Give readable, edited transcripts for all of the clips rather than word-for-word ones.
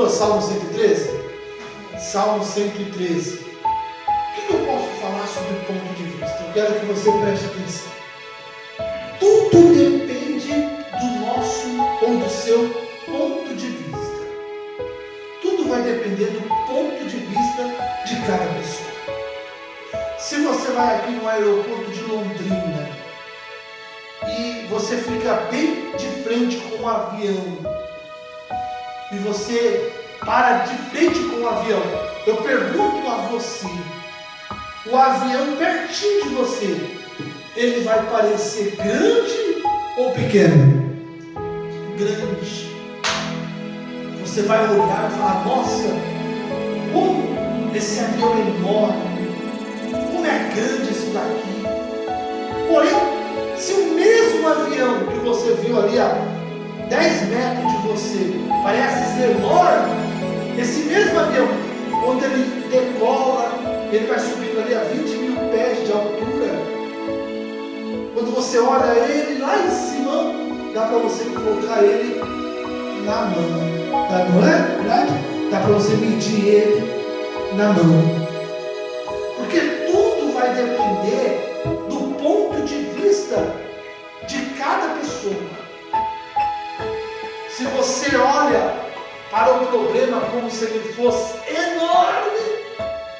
achou Salmo 113? Salmo 113. O que eu posso falar sobre o ponto de vista? Eu quero que você preste atenção. Tudo depende do nosso ou do seu ponto de vista. Tudo vai depender do ponto de vista de cada pessoa. Se você vai aqui no aeroporto de Londrina e você fica bem de frente com o avião e você para de frente com o avião, eu pergunto a você, o avião pertinho de você, ele vai parecer grande ou pequeno? Grande. Você vai olhar e falar, nossa, como esse avião é enorme, como é grande isso daqui. Porém, se o mesmo avião que você viu ali a 10 metros de você parece ser enorme, esse mesmo avião, quando ele decola, ele vai subindo ali a 20 mil pés de altura. Quando você olha ele lá em cima, dá para você colocar ele na mão. Não é verdade? Dá para você medir ele na mão. Porque tudo vai depender do ponto de vista de cada pessoa. Se você olha para o problema como se ele fosse enorme,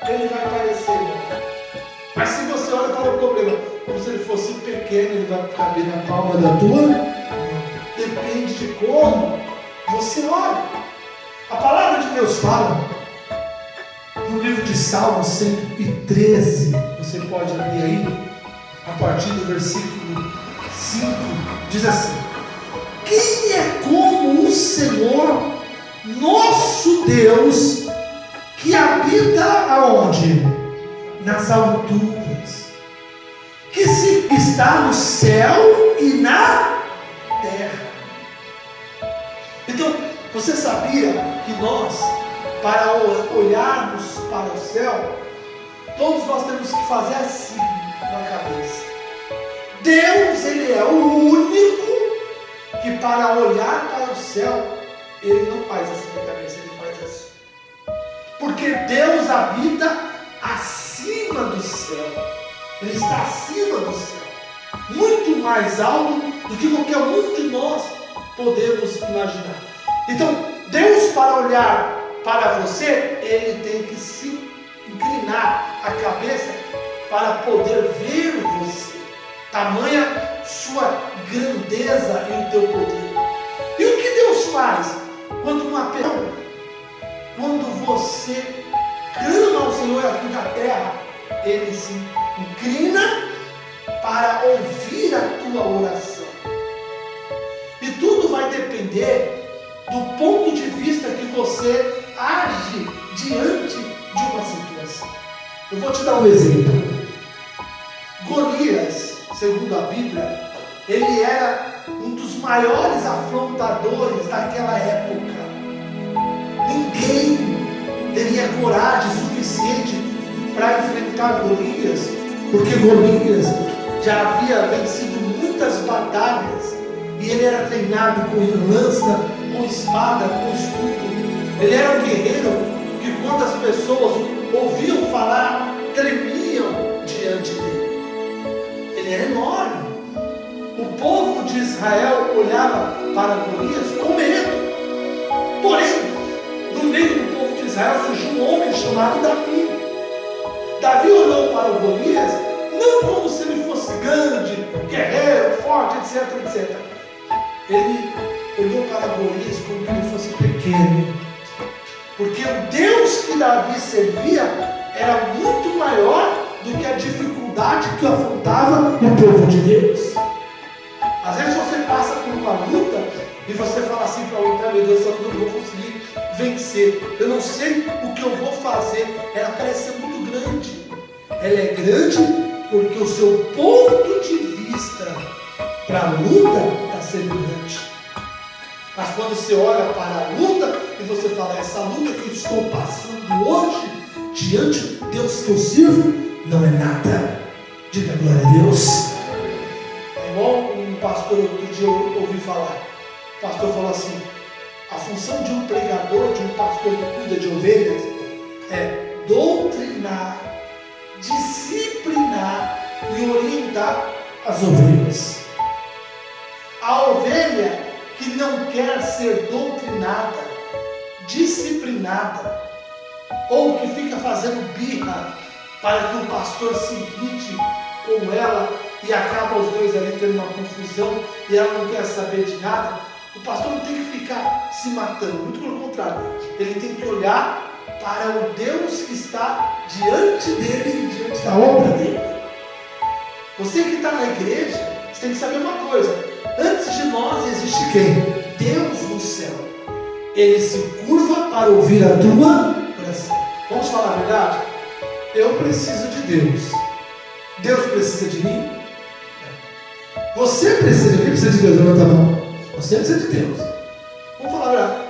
ele vai parecer enorme. Mas se você olha para o problema como se ele fosse pequeno, ele vai caber na palma da tua mão. Depende de como você olha. A palavra de Deus fala no livro de Salmo 113, você pode ler aí, a partir do versículo 5, diz assim: quem é como o Senhor, nosso Deus, que habita aonde? Nas alturas, que está no céu e na terra. Então, você sabia que nós, para olharmos para o céu, todos nós temos que fazer assim na cabeça. Deus, Ele é o único que para olhar para o céu, Ele não faz assim na cabeça, Ele faz assim. Porque Deus habita acima do céu. Ele está acima do céu, muito mais alto do que qualquer um de nós podemos imaginar. Então, Deus, para olhar para você, Ele tem que se inclinar a cabeça para poder ver você. Tamanha sua grandeza e o teu poder. E o que Deus faz quando você clama ao Senhor aqui na terra? Ele se inclina para ouvir a tua oração. E tudo vai depender do ponto de vista que você age diante de uma situação. Eu vou te dar um exemplo. Golias, segundo a Bíblia, ele era um dos maiores afrontadores daquela época. Ninguém teria coragem suficiente para enfrentar Golias, porque Golias já havia vencido muitas batalhas e ele era treinado com lança, com espada, com escudo. Ele era um guerreiro que, quando as pessoas ouviam falar, tremiam diante dele. Ele era enorme. O povo de Israel olhava para Golias com medo. Porém, no meio do povo de Israel surgiu um homem chamado Davi. Davi olhou para o Golias não como se ele fosse grande, guerreiro, forte, etc, etc. Ele olhou para Golias como se ele fosse pequeno, porque o Deus que Davi servia era muito maior do que a dificuldade que afrontava o povo de Deus. Às vezes você passa por uma luta e você fala assim para o outro: meu Deus, eu não vou conseguir vencer, eu não sei o que eu vou fazer. Ela parece ser muito grande. Ela é grande porque o seu ponto de vista para a luta está sendo grande. Mas quando você olha para a luta e você fala: essa luta que eu estou passando hoje, diante de Deus que eu sirvo, não é nada. Diga glória a Deus. É igual um pastor, outro dia eu ouvi falar. O pastor falou assim: a função de um pregador, de um pastor as ovelhas. A ovelha que não quer ser doutrinada, disciplinada, ou que fica fazendo birra para que o pastor se irrite com ela e acaba os dois ali tendo uma confusão e ela não quer saber de nada, o pastor não tem que ficar se matando, muito pelo contrário, ele tem que olhar para o Deus que está diante dele e diante da obra dele. Você que está na igreja, você tem que saber uma coisa: antes de nós existe quem? Deus no céu. Ele se curva para ouvir a tua oração. Vamos falar a verdade? Eu preciso de Deus. Deus precisa de mim? Você precisa de mim? Precisa de Deus? Levanta a mão. Você precisa de Deus. Vamos falar a verdade.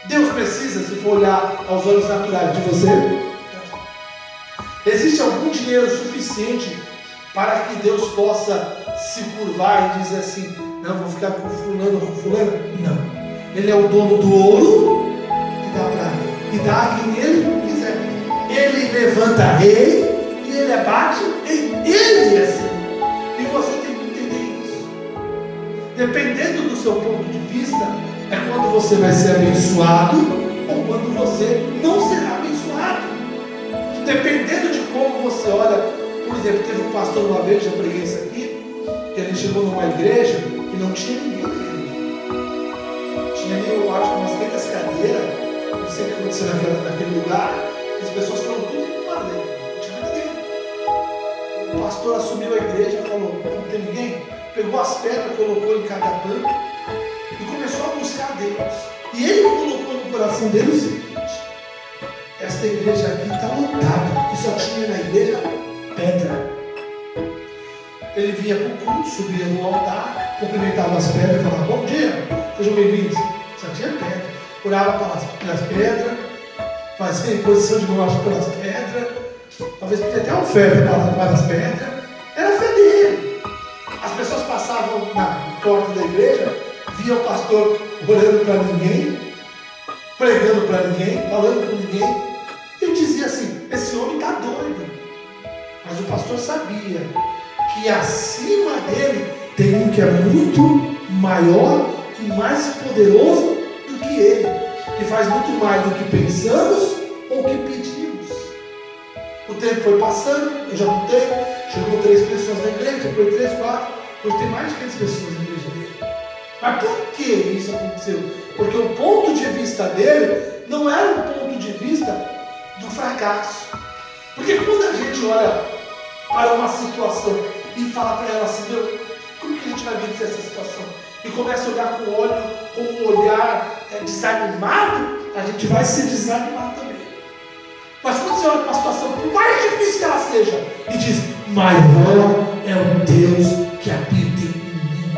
Deus precisa, se for olhar aos olhos naturais, de você? Existe algum dinheiro suficiente para que Deus possa se curvar e dizer assim: não, vou ficar com fulano ou com fulana? Não. Ele é o dono do ouro e da prata, e dá a quem ele quiser. Ele levanta rei e ele abate em ele assim. E você tem que entender isso. Dependendo do seu ponto de vista, é quando você vai ser abençoado ou quando você não será abençoado. Dependendo de como você olha. Por exemplo, teve um pastor uma vez, já preguei isso aqui, que ele chegou numa igreja e não tinha ninguém nele. Tinha ali, eu acho, umas 500 cadeiras, não sei o que aconteceu naquele lugar, as pessoas foram tudo embora dele, não tinha ninguém. O pastor assumiu a igreja e falou: não tem ninguém? Pegou as pedras, colocou em cada banco e começou a buscar Deus. E ele colocou no coração dele o seguinte: esta igreja aqui está lotada, e só tinha na igreja pedra. Ele vinha para o culto, subia no altar, cumprimentava as pedras e falava: bom dia, sejam bem-vindos. Só tinha pedra. Orava pelas pedras, fazia imposição de mão pelas pedras, talvez pedia até oferta para as pedras. Era a fé dele. As pessoas passavam na porta da igreja, via o pastor orando para ninguém, pregando para ninguém, falando com ninguém, e dizia assim: esse homem está doido. Mas o pastor sabia que acima dele tem um que é muito maior e mais poderoso do que ele, que faz muito mais do que pensamos ou que pedimos. O tempo foi passando, eu já contei, chegou 3 pessoas na igreja, depois 3, 4, hoje tem mais de 500 pessoas na igreja dele. Mas por que isso aconteceu? Porque o ponto de vista dele não era um ponto de vista do fracasso. Porque quando a gente olha para uma situação e fala para ela assim: meu, como que a gente vai vencer essa situação? E começa a olhar com um olhar desanimado, a gente vai se desanimar também. Mas quando você olha para uma situação, por mais difícil que ela seja, e diz: maior é o Deus que habita em mim,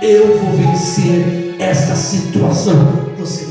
eu vou vencer esta situação. Você